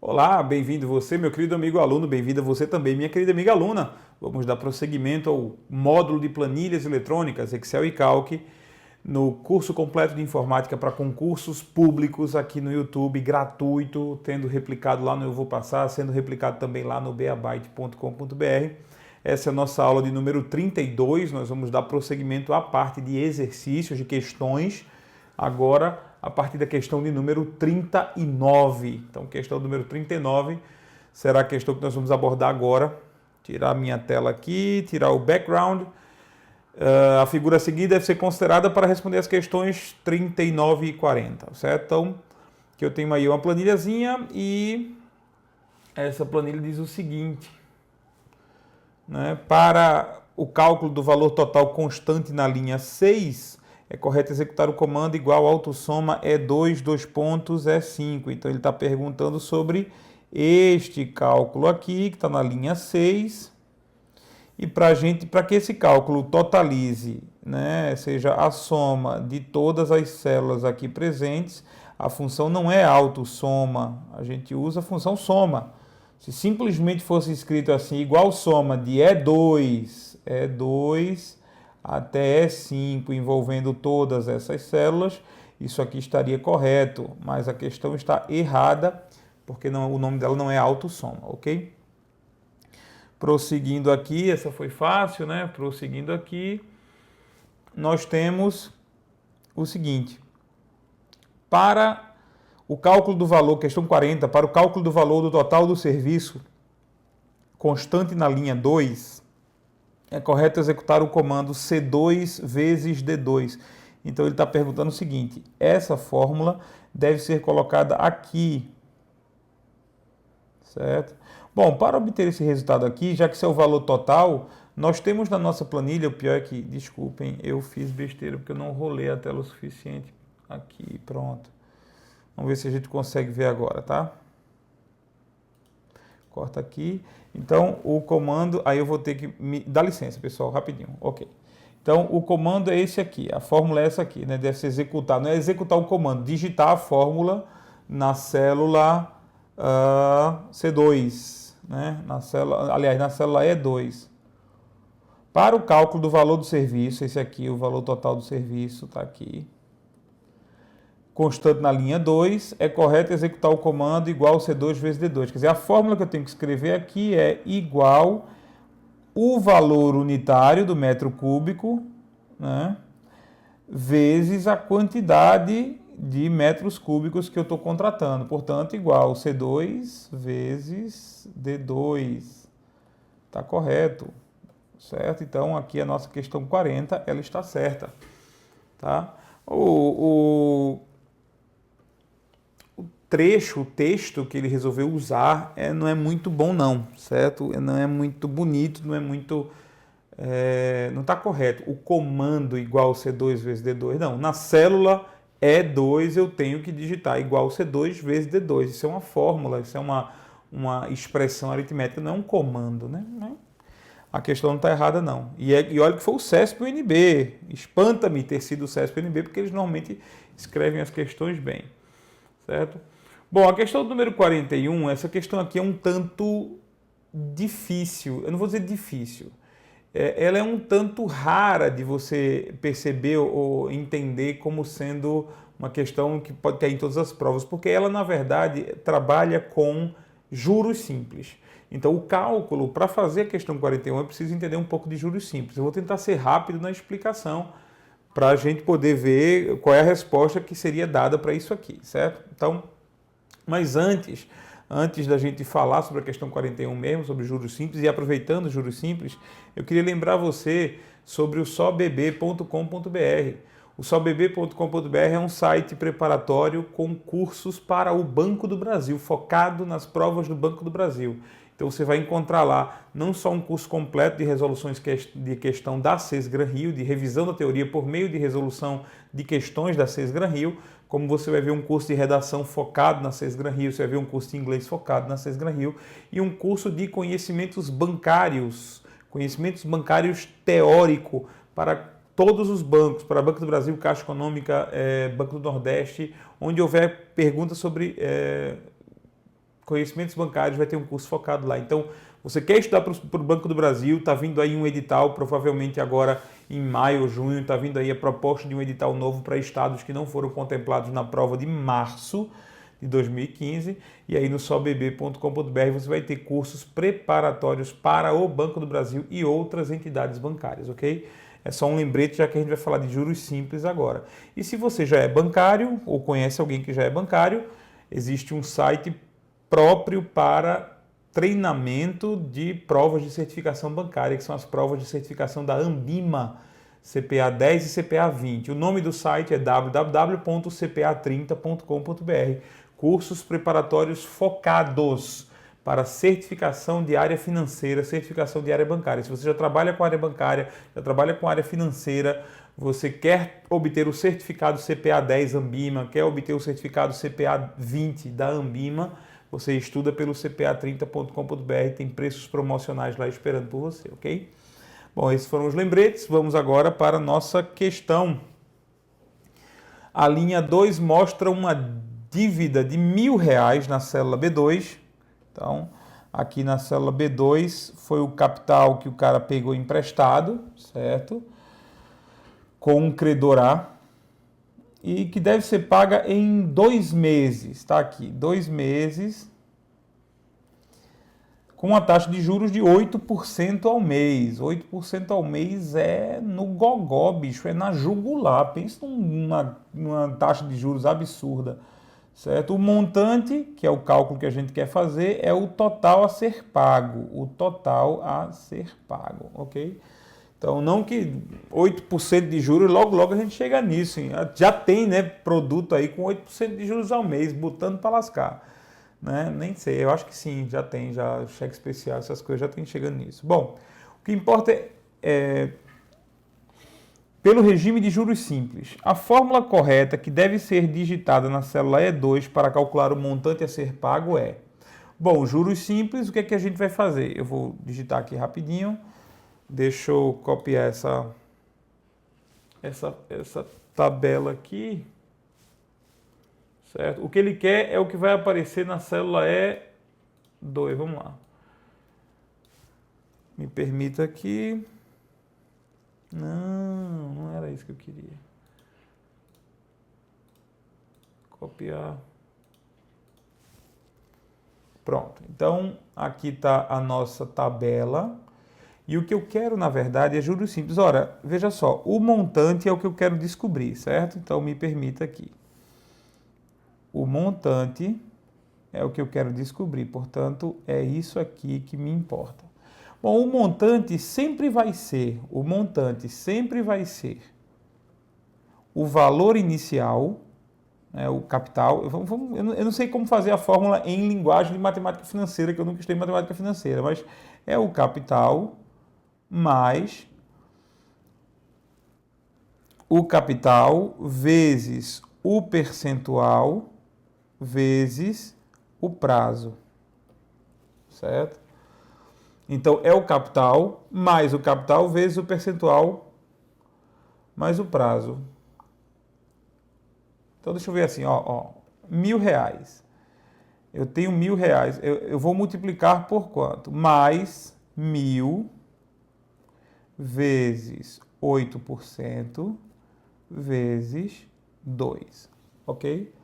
Olá, bem-vindo você, meu querido amigo aluno, bem-vinda você também, minha querida amiga aluna. Vamos dar prosseguimento ao módulo de planilhas eletrônicas, Excel e Calc, no curso completo de informática para concursos públicos aqui no YouTube, gratuito, tendo replicado lá no Eu Vou Passar, sendo replicado também lá no beabyte.com.br. Essa é a nossa aula de número 32, nós vamos dar prosseguimento à parte de exercícios, de questões, agora a partir da questão de número 39. Então, questão número 39 será a questão que nós vamos abordar agora. Tirar a minha tela aqui, tirar o background. A figura a seguir deve ser considerada para responder as questões 39 e 40, certo? Então, que eu tenho aí uma planilhazinha e essa planilha diz o seguinte, né? Para o cálculo do valor total constante na linha 6, é correto executar o comando igual autossoma E2, dois pontos, E5. Então, ele está perguntando sobre este cálculo aqui, que está na linha 6. E para que esse cálculo totalize, né, seja a soma de todas as células aqui presentes, a função não é autossoma, a gente usa a função soma. Se simplesmente fosse escrito assim, igual soma de E2 até E5, envolvendo todas essas células, isso aqui estaria correto, mas a questão está errada, porque o nome dela não é autossoma, ok? Prosseguindo aqui, essa foi fácil, né? Prosseguindo aqui, nós temos o seguinte. Para o cálculo do valor, questão 40, para o cálculo do valor do total do serviço constante na linha 2, é correto executar o comando C2 vezes D2. Então, ele está perguntando o seguinte, essa fórmula deve ser colocada aqui, certo? Bom, para obter esse resultado aqui, já que esse é o valor total, nós temos na nossa planilha, o pior é que, desculpem, eu fiz besteira porque eu não rolei a tela o suficiente. Aqui, pronto. Vamos ver se a gente consegue ver agora, tá? Corta aqui. Então, o comando, aí eu vou ter que dá licença, pessoal, rapidinho. Ok. Então, o comando é esse aqui, a fórmula é essa aqui, né? Deve ser executar, não é executar o comando, digitar a fórmula na célula C2, né? Na célula E2. Para o cálculo do valor do serviço, esse aqui, o valor total do serviço, está aqui. Constante na linha 2, é correto executar o comando igual C2 vezes D2. Quer dizer, a fórmula que eu tenho que escrever aqui é igual o valor unitário do metro cúbico, né, vezes a quantidade de metros cúbicos que eu estou contratando. Portanto, igual C2 vezes D2. Está correto, certo? Então, aqui a nossa questão 40, ela está certa, tá? O texto que ele resolveu usar não é muito bom não, certo? Não é muito bonito, não é muito... não está correto. O comando igual C2 vezes D2, não. Na célula E2 eu tenho que digitar igual C2 vezes D2. Isso é uma fórmula, isso é uma expressão aritmética, não é um comando, né? A questão não está errada não. E olha que foi o CESP e o UNB. Espanta-me ter sido o CESP e o UNB, porque eles normalmente escrevem as questões bem, certo? Bom, a questão do número 41, essa questão aqui é um tanto difícil. Eu não vou dizer difícil. Ela é um tanto rara de você perceber ou entender como sendo uma questão que pode cair em todas as provas, porque ela, na verdade, trabalha com juros simples. Então, o cálculo, para fazer a questão 41, é preciso entender um pouco de juros simples. Eu vou tentar ser rápido na explicação para a gente poder ver qual é a resposta que seria dada para isso aqui, certo? Então, mas antes da gente falar sobre a questão 41 mesmo, sobre juros simples, e aproveitando os juros simples, eu queria lembrar você sobre o sobb.com.br. O sobb.com.br é um site preparatório com cursos para o Banco do Brasil, focado nas provas do Banco do Brasil. Então você vai encontrar lá não só um curso completo de resoluções de questão da SESGRAN-Rio, de revisão da teoria por meio de resolução de questões da SESGRAN-Rio, como você vai ver um curso de redação focado na SESGRAN-Rio, você vai ver um curso de inglês focado na SESGRAN-Rio e um curso de conhecimentos bancários teórico para todos os bancos, para Banco do Brasil, Caixa Econômica, Banco do Nordeste, onde houver perguntas sobre Conhecimentos Bancários vai ter um curso focado lá. Então, você quer estudar para o Banco do Brasil, está vindo aí um edital, provavelmente agora em maio ou junho, está vindo aí a proposta de um edital novo para estados que não foram contemplados na prova de março de 2015. E aí no sobb.com.br você vai ter cursos preparatórios para o Banco do Brasil e outras entidades bancárias, ok? É só um lembrete, já que a gente vai falar de juros simples agora. E se você já é bancário ou conhece alguém que já é bancário, existe um site próprio para treinamento de provas de certificação bancária, que são as provas de certificação da Ambima, CPA 10 e CPA 20. O nome do site é www.cpa30.com.br. Cursos preparatórios focados para certificação de área financeira, certificação de área bancária. Se você já trabalha com área bancária, já trabalha com área financeira, você quer obter o certificado CPA 10 Ambima, quer obter o certificado CPA 20 da Ambima, você estuda pelo cpa30.com.br, tem preços promocionais lá esperando por você, ok? Bom, esses foram os lembretes. Vamos agora para a nossa questão. A linha 2 mostra uma dívida de R$ 1.000 na célula B2. Então, aqui na célula B2 foi o capital que o cara pegou emprestado, certo? Com um credor A. E que deve ser paga em 2 meses, tá aqui, 2 meses, com uma taxa de juros de 8% ao mês. 8% ao mês é no gogó, bicho, é na jugular. Pensa numa taxa de juros absurda, certo? O montante, que é o cálculo que a gente quer fazer, é o total a ser pago. O total a ser pago, ok? Então, não que 8% de juros, logo a gente chega nisso. Hein? Já tem, né, produto aí com 8% de juros ao mês, botando para lascar. Né? Nem sei, eu acho que sim, já tem, já cheque especial, essas coisas já tem chegando nisso. Bom, o que importa é pelo regime de juros simples. A fórmula correta que deve ser digitada na célula E2 para calcular o montante a ser pago é... Bom, juros simples, o que é que a gente vai fazer? Eu vou digitar aqui rapidinho. Deixa eu copiar essa tabela aqui, certo? O que ele quer é o que vai aparecer na célula E2. Vamos lá. Me permita aqui. Não era isso que eu queria. Copiar. Pronto. Então, aqui está a nossa tabela. E o que eu quero, na verdade, é juros simples. Ora, veja só, o montante é o que eu quero descobrir, certo? Então, me permita aqui. O montante é o que eu quero descobrir, portanto, é isso aqui que me importa. Bom, o montante sempre vai ser o valor inicial, né, o capital. Eu não sei como fazer a fórmula em linguagem de matemática financeira, que eu nunca estudei matemática financeira, mas é o capital mais o capital vezes o percentual vezes o prazo, certo? Então, é o capital mais o capital vezes o percentual mais o prazo. Então, deixa eu ver assim, ó, R$ 1.000. Eu tenho R$ 1.000, eu vou multiplicar por quanto? Mais 1.000 vezes 8% vezes 2, ok?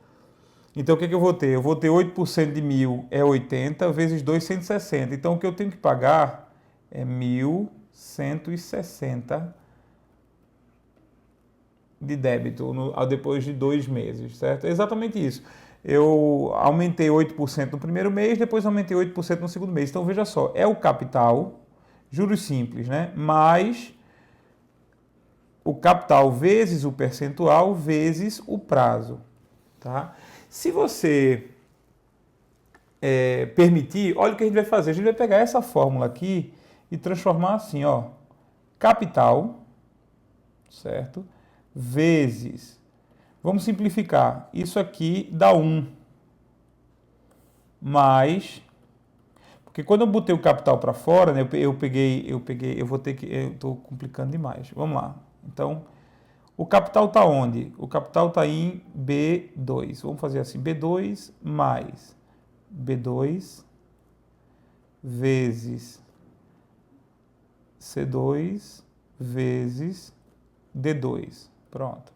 Então, o que eu vou ter? Eu vou ter 8% de 1.000 é 80 vezes 2, 160. Então, o que eu tenho que pagar é 1.160 de débito depois de 2 meses, certo? É exatamente isso. Eu aumentei 8% no primeiro mês, depois aumentei 8% no segundo mês. Então, veja só, é o capital, juros simples, né? Mais o capital vezes o percentual vezes o prazo, tá? Se você permitir, olha o que a gente vai fazer. A gente vai pegar essa fórmula aqui e transformar assim, ó, capital, certo? Vezes, vamos simplificar, isso aqui dá 1, mais, porque quando eu botei o capital para fora, né, eu estou complicando demais. Vamos lá. Então, o capital está onde? O capital está em B2. Vamos fazer assim, B2 mais B2 vezes C2 vezes D2. Pronto.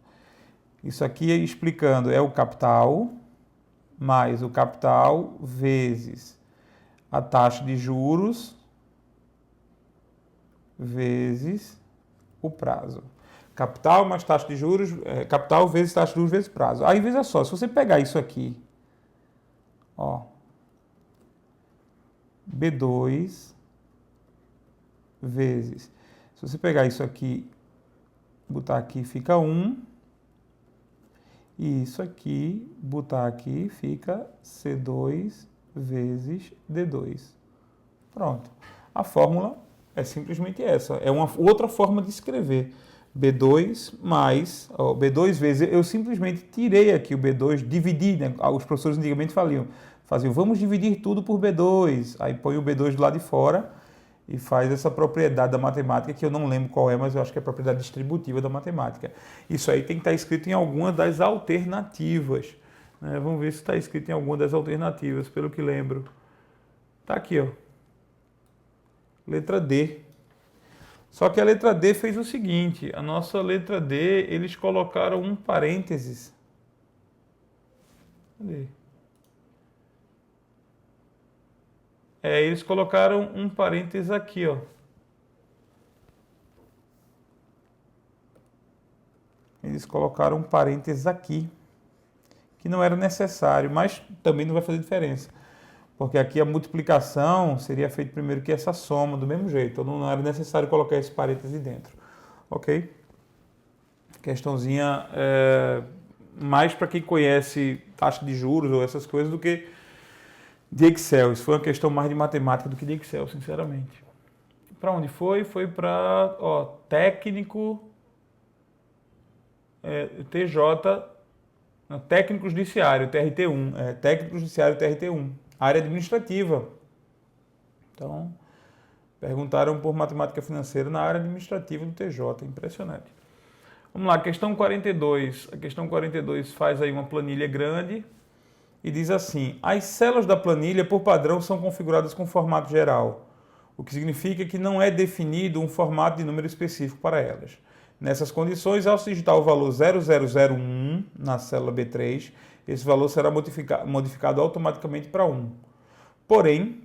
Isso aqui, explicando, é o capital mais o capital vezes a taxa de juros vezes o prazo. Capital mais taxa de juros, capital vezes taxa de juros vezes prazo. Aí veja só, se você pegar isso aqui, ó, B2 vezes, se você pegar isso aqui, botar aqui fica 1, e isso aqui, botar aqui, fica C2 vezes D2. Pronto. A fórmula é simplesmente essa. É uma outra forma de escrever. B2 mais, ó, B2 vezes, eu simplesmente tirei aqui o B2, dividi, né? Os professores antigamente faziam, vamos dividir tudo por B2. Aí põe o B2 do lado de fora e faz essa propriedade da matemática, que eu não lembro qual é, mas eu acho que é a propriedade distributiva da matemática. Isso aí tem que estar escrito em alguma das alternativas, né? Vamos ver se está escrito em alguma das alternativas, pelo que lembro. Está aqui, ó. Letra D. Só que a letra D fez o seguinte, a nossa letra D, eles colocaram um parênteses. Cadê? Eles colocaram um parênteses aqui, ó. Eles colocaram um parênteses aqui, que não era necessário, mas também não vai fazer diferença. Porque aqui a multiplicação seria feita primeiro que essa soma, do mesmo jeito. Então não era necessário colocar esse parêntese dentro. Ok? Questãozinha mais para quem conhece taxa de juros ou essas coisas do que de Excel. Isso foi uma questão mais de matemática do que de Excel, sinceramente. Para onde foi? Foi para técnico TJ, técnico judiciário, TRT1. Técnico judiciário, TRT1. Área administrativa. Então, perguntaram por matemática financeira na área administrativa do TJ. Impressionante. Vamos lá, questão 42. A questão 42 faz aí uma planilha grande e diz assim: as células da planilha, por padrão, são configuradas com formato geral, o que significa que não é definido um formato de número específico para elas. Nessas condições, ao se digitar o valor 0001 na célula B3, esse valor será modificado automaticamente para 1. Porém,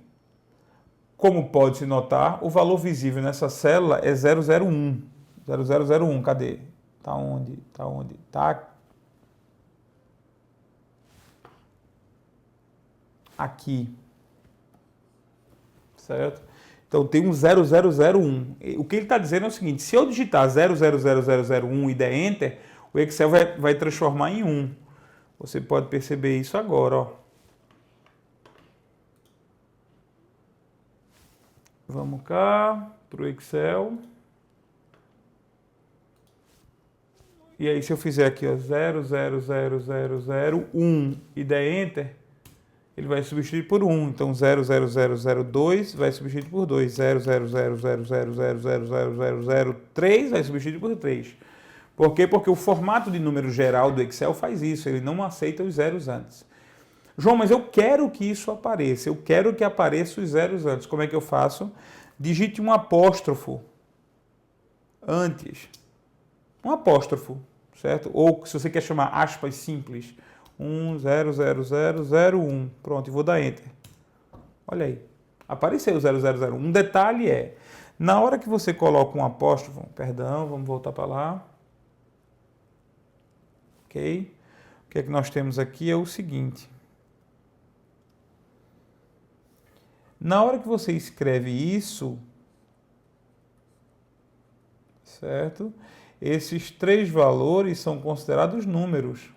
como pode-se notar, o valor visível nessa célula é 001. 0001, cadê? Tá onde? Tá onde? Tá aqui. Certo? Então tem um 0001. O que ele está dizendo é o seguinte: se eu digitar 000001 e der Enter, o Excel vai transformar em 1. Você pode perceber isso agora, ó. Vamos cá para o Excel. E aí se eu fizer aqui, ó, 000001 e der Enter, ele vai substituir por 1. Então 00002 vai substituir por 2. 00000000003 vai substituir por 3. Por quê? Porque o formato de número geral do Excel faz isso, ele não aceita os zeros antes. João, mas eu quero que isso apareça, eu quero que apareça os zeros antes. Como é que eu faço? Digite um apóstrofo antes. Um apóstrofo, certo? Ou se você quer chamar aspas simples, 1000001. Pronto, e vou dar Enter. Olha aí, apareceu o 0001. Um detalhe é, na hora que você coloca um apóstrofo, perdão, vamos voltar para lá. Ok? O que é que nós temos aqui é o seguinte. Na hora que você escreve isso, certo? Esses três valores são considerados números.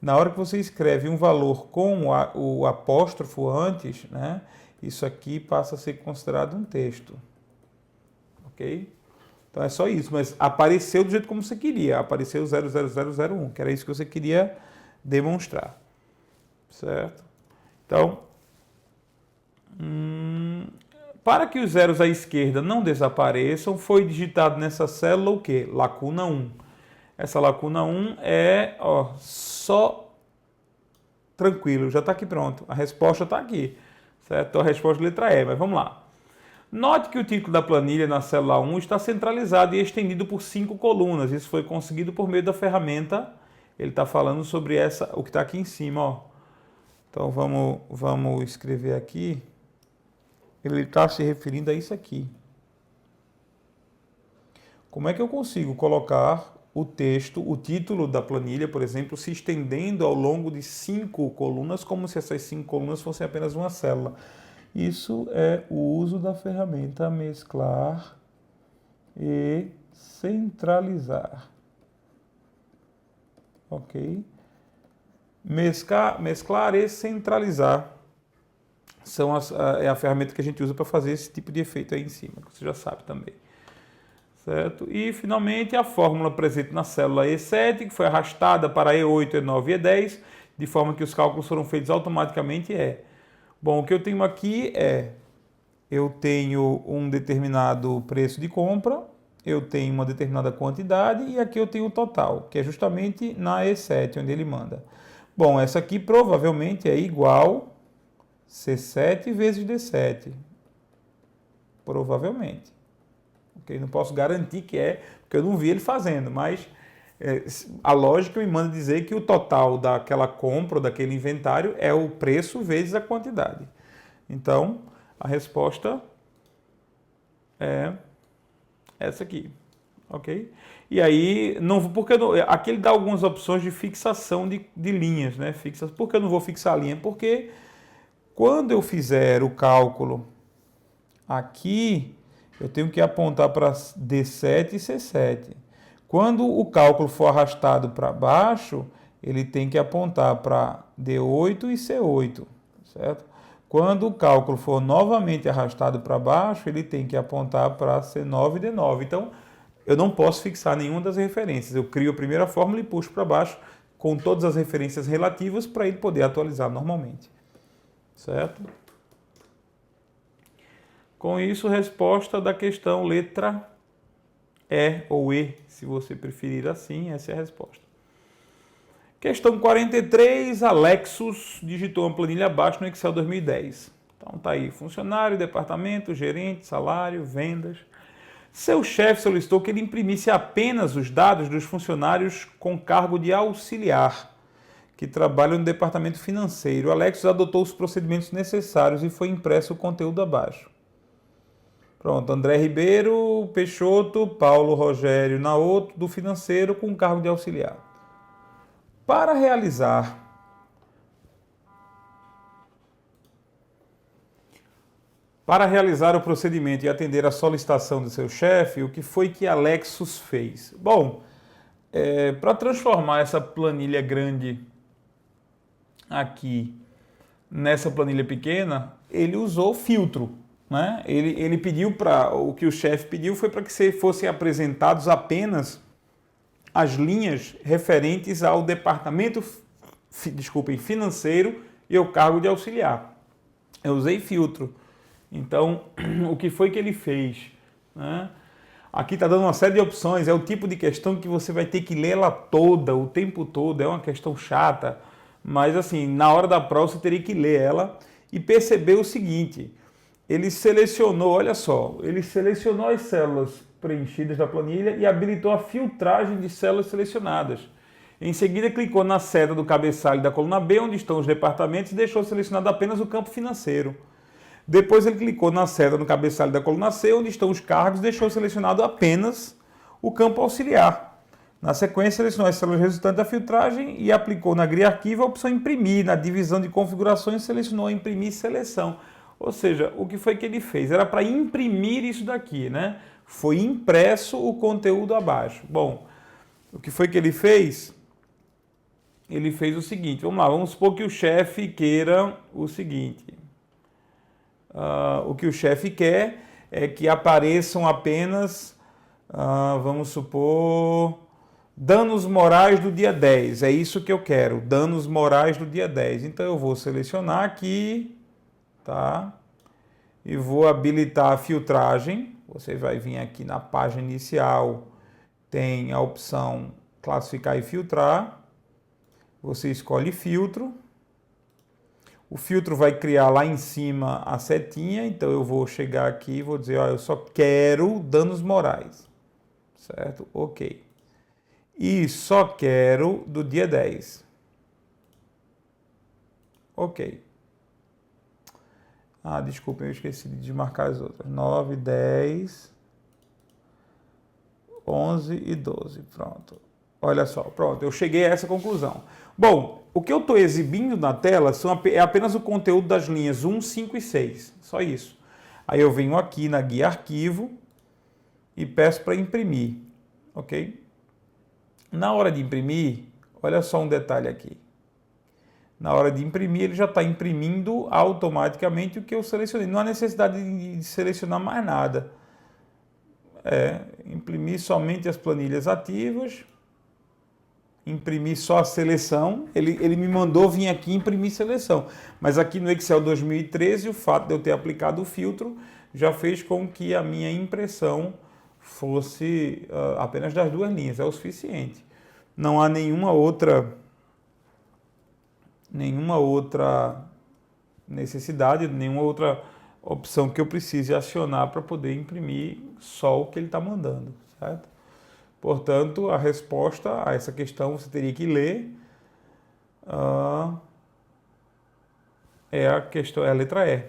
Na hora que você escreve um valor com o apóstrofo antes, né? Isso aqui passa a ser considerado um texto. Ok? Então é só isso, mas apareceu do jeito como você queria. Apareceu 00001, que era isso que você queria demonstrar. Certo? Então, para que os zeros à esquerda não desapareçam, foi digitado nessa célula o quê? Lacuna 1. Essa lacuna 1 é só tranquilo, já está aqui pronto. A resposta está aqui, certo? Então a resposta é letra E, mas vamos lá. Note que o título da planilha na célula 1 está centralizado e estendido por 5 colunas. Isso foi conseguido por meio da ferramenta. Ele está falando sobre o que está aqui em cima, ó. Então vamos escrever aqui. Ele está se referindo a isso aqui. Como é que eu consigo colocar o texto, o título da planilha, por exemplo, se estendendo ao longo de 5 colunas, como se essas 5 colunas fossem apenas uma célula? Isso é o uso da ferramenta mesclar e centralizar. Ok? Mesclar e centralizar é a ferramenta que a gente usa para fazer esse tipo de efeito aí em cima, que você já sabe também. Certo? E, finalmente, a fórmula presente na célula E7, que foi arrastada para E8, E9 e E10, de forma que os cálculos foram feitos automaticamente, é... Bom, o que eu tenho aqui é... Eu tenho um determinado preço de compra, eu tenho uma determinada quantidade e aqui eu tenho o total, que é justamente na E7, onde ele manda. Bom, essa aqui provavelmente é igual C7 vezes D7. Provavelmente. Okay? Não posso garantir que é, porque eu não vi ele fazendo, mas a lógica me manda dizer que o total daquela compra ou daquele inventário é o preço vezes a quantidade. Então, a resposta é essa aqui, ok? E aí, aqui ele dá algumas opções de fixação de linhas, né? Por que eu não vou fixar a linha? Porque quando eu fizer o cálculo aqui, eu tenho que apontar para D7 e C7. Quando o cálculo for arrastado para baixo, ele tem que apontar para D8 e C8, certo? Quando o cálculo for novamente arrastado para baixo, ele tem que apontar para C9 e D9. Então, eu não posso fixar nenhuma das referências. Eu crio a primeira fórmula e puxo para baixo com todas as referências relativas para ele poder atualizar normalmente. Certo? Com isso, resposta da questão letra E ou E, se você preferir assim, essa é a resposta. Questão 43, Alexos digitou uma planilha abaixo no Excel 2010. Então tá aí, funcionário, departamento, gerente, salário, vendas. Seu chefe solicitou que ele imprimisse apenas os dados dos funcionários com cargo de auxiliar, que trabalham no departamento financeiro. Alexos adotou os procedimentos necessários e foi impresso o conteúdo abaixo. Pronto, André Ribeiro, Peixoto, Paulo Rogério Naoto, do financeiro, com cargo de auxiliar. Para realizar o procedimento e atender à solicitação do seu chefe, o que foi que Alexos fez? Bom, para transformar essa planilha grande aqui nessa planilha pequena, ele usou filtro. Né? Ele pediu o que o chefe pediu foi para que fossem apresentados apenas as linhas referentes ao departamento financeiro e ao cargo de auxiliar. Eu usei filtro. Então, o que foi que ele fez? Né? Aqui está dando uma série de opções, é o tipo de questão que você vai ter que ler ela toda, o tempo todo, é uma questão chata, mas assim, na hora da prova você teria que ler ela e perceber o seguinte: ele selecionou, olha só, ele selecionou as células preenchidas da planilha e habilitou a filtragem de células selecionadas. Em seguida, clicou na seta do cabeçalho da coluna B, onde estão os departamentos, e deixou selecionado apenas o campo financeiro. Depois, ele clicou na seta no cabeçalho da coluna C, onde estão os cargos, e deixou selecionado apenas o campo auxiliar. Na sequência, selecionou as células resultantes da filtragem e aplicou na grelha arquivo a opção imprimir. Na divisão de configurações, selecionou imprimir seleção. Ou seja, o que foi que ele fez? Era para imprimir isso daqui, né? Foi impresso o conteúdo abaixo. Bom, o que foi que ele fez? Ele fez o seguinte, vamos lá, vamos supor que o chefe queira o seguinte. O que o chefe quer é que apareçam apenas, vamos supor, danos morais do dia 10. É isso que eu quero, danos morais do dia 10. Então eu vou selecionar aqui, tá? E vou habilitar a filtragem. Você vai vir aqui na página inicial, tem a opção classificar e filtrar. Você escolhe filtro. O filtro vai criar lá em cima a setinha, então eu vou chegar aqui e vou dizer, ó, eu só quero danos morais, certo? Ok. E só quero do dia 10. Ok. Ah, desculpa, eu esqueci de desmarcar as outras. 9, 10, 11 e 12. Pronto. Olha só, pronto, eu cheguei a essa conclusão. Bom, o que eu estou exibindo na tela é apenas o conteúdo das linhas 1, 5 e 6. Só isso. Aí eu venho aqui na guia arquivo e peço para imprimir. Ok? Na hora de imprimir, olha só um detalhe aqui. Na hora de imprimir, ele já está imprimindo automaticamente o que eu selecionei. Não há necessidade de selecionar mais nada. Imprimir somente as planilhas ativas. Imprimir só a seleção. Ele me mandou vir aqui imprimir seleção. Mas aqui no Excel 2013, o fato de eu ter aplicado o filtro já fez com que a minha impressão fosse apenas das duas linhas. É o suficiente. Não há nenhuma outra necessidade, nenhuma outra opção que eu precise acionar para poder imprimir só o que ele está mandando, certo? Portanto, a resposta a essa questão você teria que ler é a letra E,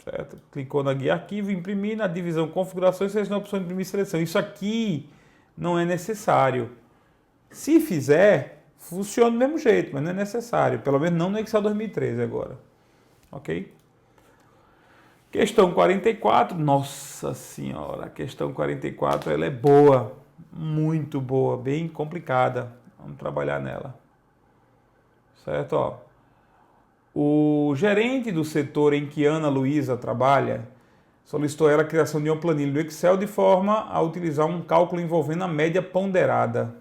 certo? Clicou na guia arquivo, imprimir, na divisão configurações, selecionou a opção imprimir seleção. Isso aqui não é necessário. Se fizer, funciona do mesmo jeito, mas não é necessário. Pelo menos não no Excel 2013 agora. Ok? Questão 44. Nossa senhora, a questão 44 ela é boa. Muito boa, bem complicada. Vamos trabalhar nela. Certo? Ó. O gerente do setor em que Ana Luísa trabalha solicitou a ela a criação de uma planilha do Excel de forma a utilizar um cálculo envolvendo a média ponderada.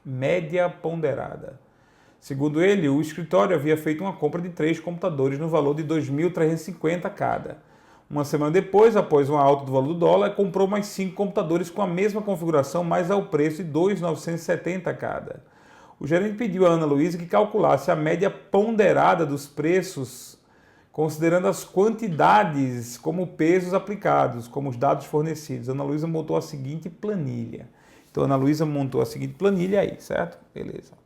Média ponderada. Segundo ele, o escritório havia feito uma compra de 3 computadores no valor de 2.350 cada. Uma semana depois, após uma alta do valor do dólar, comprou mais 5 computadores com a mesma configuração, mas ao preço de 2.970 cada. O gerente pediu a Ana Luísa que calculasse a média ponderada dos preços, considerando as quantidades como pesos aplicados, como os dados fornecidos. Ana Luísa montou a seguinte planilha. Então, Ana Luísa montou a seguinte planilha aí, certo? Beleza.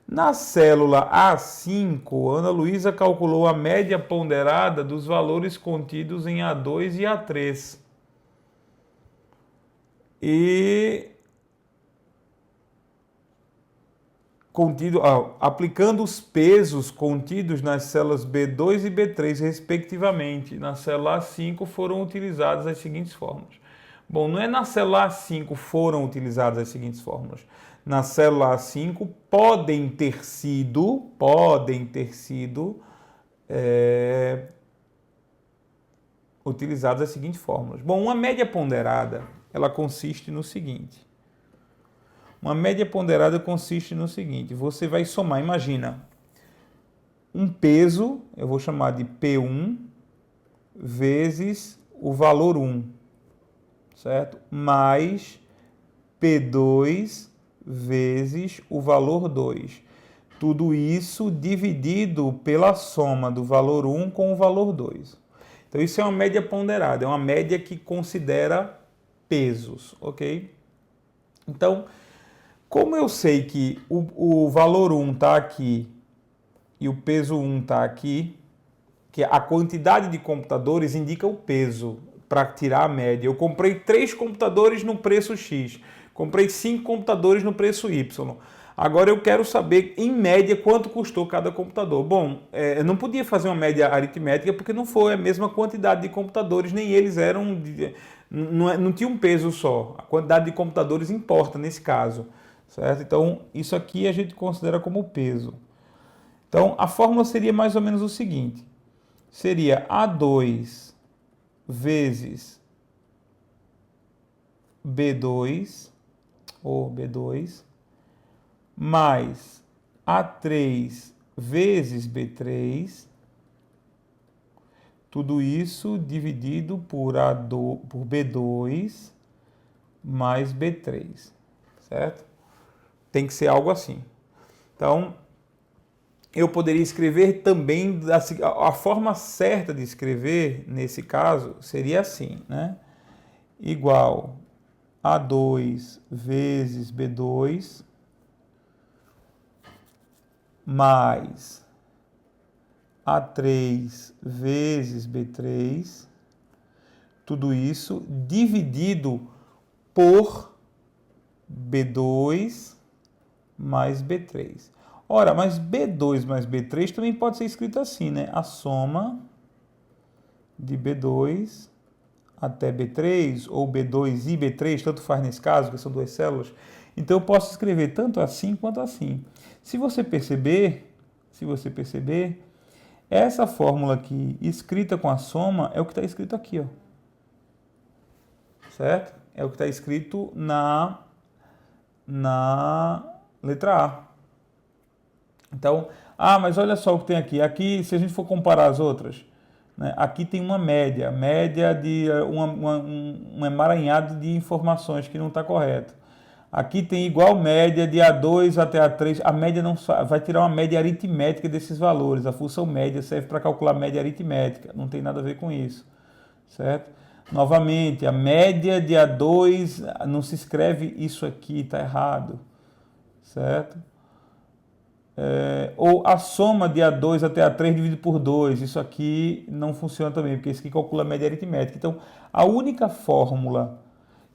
Na célula A5, Ana Luísa calculou a média ponderada dos valores contidos em A2 e A3. E aplicando os pesos contidos nas células B2 e B3, respectivamente. Na célula A5 foram utilizadas as seguintes fórmulas. Bom, não é na célula A5 foram utilizadas as seguintes fórmulas. Na célula A5 podem ter sido utilizadas as seguintes fórmulas. Bom, uma média ponderada, ela consiste no seguinte. Uma média ponderada consiste no seguinte, você vai somar, imagina, um peso, eu vou chamar de P1, vezes o valor 1, certo? Mais P2 vezes o valor 2. Tudo isso dividido pela soma do valor 1 com o valor 2. Então, isso é uma média ponderada, é uma média que considera pesos, ok? Então, como eu sei que o valor 1 está aqui e o peso 1 está aqui, que a quantidade de computadores indica o peso para tirar a média. Eu comprei 3 computadores no preço X, comprei 5 computadores no preço Y. Agora eu quero saber, em média, quanto custou cada computador. Bom, eu não podia fazer uma média aritmética porque não foi a mesma quantidade de computadores, nem eles eram... Não tinha um peso só. A quantidade de computadores importa nesse caso, certo? Então, isso aqui a gente considera como peso. Então, a fórmula seria mais ou menos o seguinte. Seria A2 vezes B2, ou B2, mais A3 vezes B3, tudo isso dividido por B2 mais B3, certo? Tem que ser algo assim. Então, eu poderia escrever também, a forma certa de escrever, nesse caso, seria assim, né? Igual A2 vezes B2 mais A3 vezes B3, tudo isso dividido por B2 mais B3. Ora, mas B2 mais B3 também pode ser escrito assim, né? A soma de B2 até B3, ou B2 e B3, tanto faz nesse caso, que são duas células. Então, eu posso escrever tanto assim quanto assim. Se você perceber, essa fórmula aqui, escrita com a soma, é o que está escrito aqui, ó. Certo? É o que está escrito na letra A. Então, mas olha só o que tem aqui. Aqui, se a gente for comparar as outras, né, aqui tem uma média de um emaranhado de informações que não está correto. Aqui tem igual média de A2 até A3. A média não vai tirar uma média aritmética desses valores. A função média serve para calcular média aritmética. Não tem nada a ver com isso, certo? Novamente, a média de A2 não se escreve isso aqui, está errado, certo? Ou a soma de A2 até A3 dividido por 2, isso aqui não funciona também, porque isso aqui calcula a média aritmética. Então, a única fórmula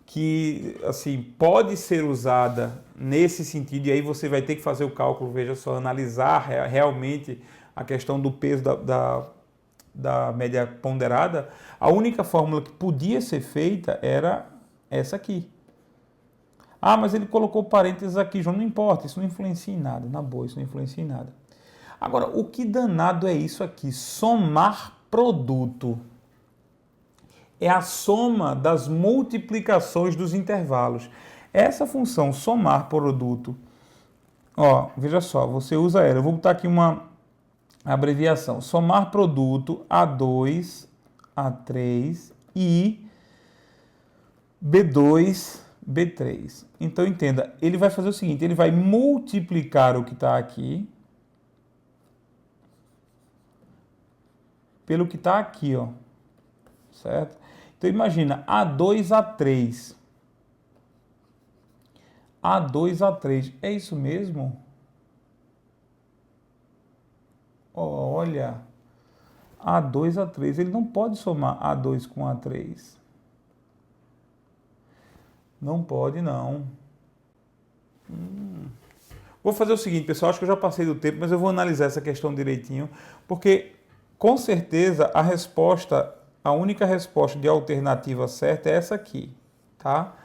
que assim pode ser usada nesse sentido, e aí você vai ter que fazer o cálculo, veja só, analisar realmente a questão do peso da média ponderada, a única fórmula que podia ser feita era essa aqui. Mas ele colocou parênteses aqui, João, não importa, isso não influencia em nada, na boa, isso não influencia em nada. Agora, o que danado é isso aqui? Somar produto. É a soma das multiplicações dos intervalos. Essa função somar produto, veja só, você usa ela. Eu vou botar aqui uma abreviação. Somar produto A2, A3 e B2, B3. Então, entenda, ele vai fazer o seguinte, ele vai multiplicar o que está aqui pelo que está aqui, ó, certo? Então, imagina, A2, A3. A2, A3. É isso mesmo? Olha, A2, A3. Ele não pode somar A2 com A3. Não pode, não. Vou fazer o seguinte, pessoal. Acho que eu já passei do tempo, mas eu vou analisar essa questão direitinho, porque, com certeza, a única resposta de alternativa certa é essa aqui, tá?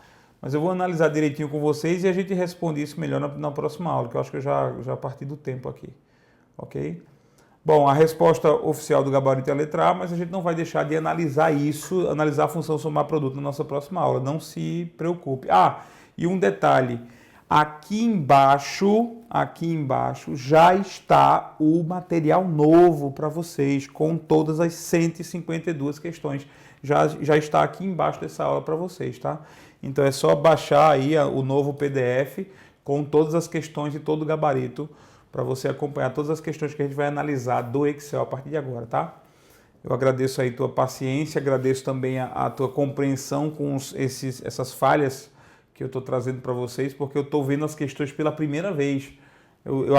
Mas eu vou analisar direitinho com vocês e a gente responde isso melhor na próxima aula, que eu acho que eu já parti do tempo aqui, ok? Bom, a resposta oficial do gabarito é a letra A, mas a gente não vai deixar de analisar isso, analisar a função somar produto na nossa próxima aula, não se preocupe. E um detalhe, aqui embaixo já está o material novo para vocês, com todas as 152 questões. Já está aqui embaixo dessa aula para vocês, tá? Então é só baixar aí o novo PDF com todas as questões de todo o gabarito, para você acompanhar todas as questões que a gente vai analisar do Excel a partir de agora, tá? Eu agradeço aí tua paciência, agradeço também a tua compreensão com essas falhas que eu estou trazendo para vocês, porque eu estou vendo as questões pela primeira vez. Eu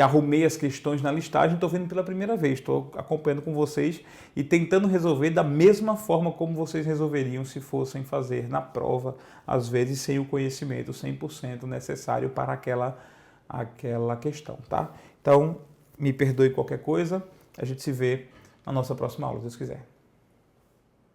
arrumei as questões na listagem, estou vendo pela primeira vez, estou acompanhando com vocês e tentando resolver da mesma forma como vocês resolveriam se fossem fazer na prova, às vezes sem o conhecimento 100% necessário para aquela questão, tá? Então, me perdoe qualquer coisa, a gente se vê na nossa próxima aula, se Deus quiser.